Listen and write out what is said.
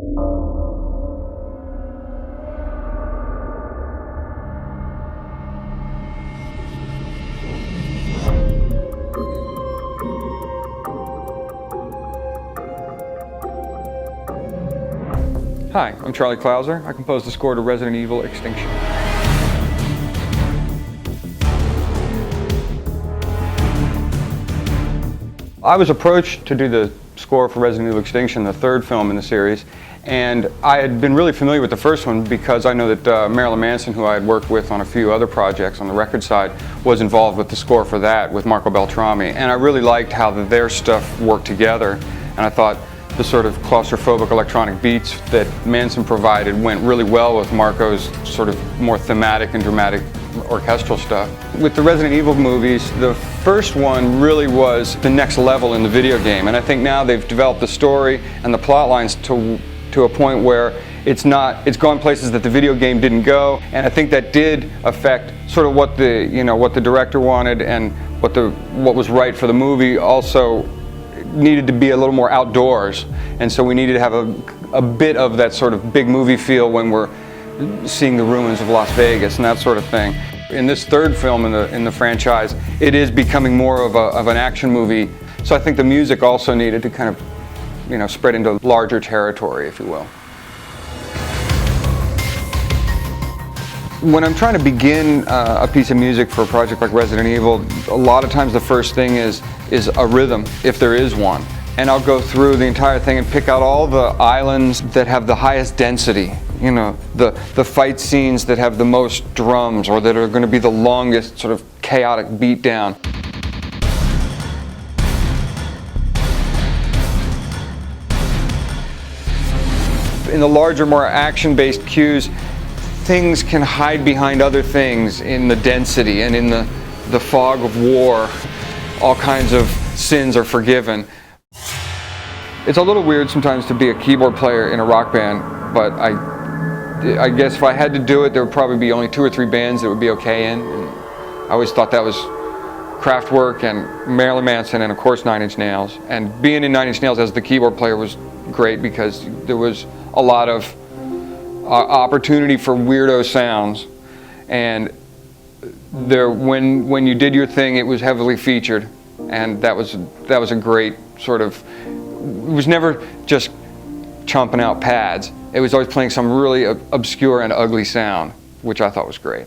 Hi, I'm Charlie Clouser. I composed the score to Resident Evil Extinction. I was approached to do the score for Resident Evil Extinction, the third film in the series, and I had been really familiar with the first one because I know that Marilyn Manson, who I had worked with on a few other projects on the record side, was involved with the score for that with Marco Beltrami, and I really liked how their stuff worked together, and I thought the sort of claustrophobic electronic beats that Manson provided went really well with Marco's sort of more thematic and dramatic orchestral stuff. With the Resident Evil movies, the first one really was the next level in the video game, and I think now they've developed the story and the plot lines to a point where it's gone places that the video game didn't go, and I think that did affect sort of what the director wanted, and what was right for the movie also needed to be a little more outdoors, and so we needed to have a bit of that sort of big movie feel when we're seeing the ruins of Las Vegas and that sort of thing. In this third film in the franchise, it is becoming more of an action movie, so I think the music also needed to kind of spread into larger territory, if you will. When I'm trying to begin a piece of music for a project like Resident Evil, a lot of times the first thing is a rhythm, if there is one. And I'll go through the entire thing and pick out all the islands that have the highest density, the fight scenes that have the most drums or that are going to be the longest sort of chaotic beatdown. In the larger, more action-based cues, things can hide behind other things in the density and in the fog of war. All kinds of sins are forgiven. It's a little weird sometimes to be a keyboard player in a rock band, but I guess if I had to do it, there would probably be only 2 or 3 bands that would be okay in. And I always thought that was Kraftwerk and Marilyn Manson and of course 9 Inch Nails. And being in 9 Inch Nails as the keyboard player was great because there was a lot of opportunity for weirdo sounds, and when you did your thing, it was heavily featured, and that was a great sort of. It was never just chomping out pads. It was always playing some really obscure and ugly sound, which I thought was great.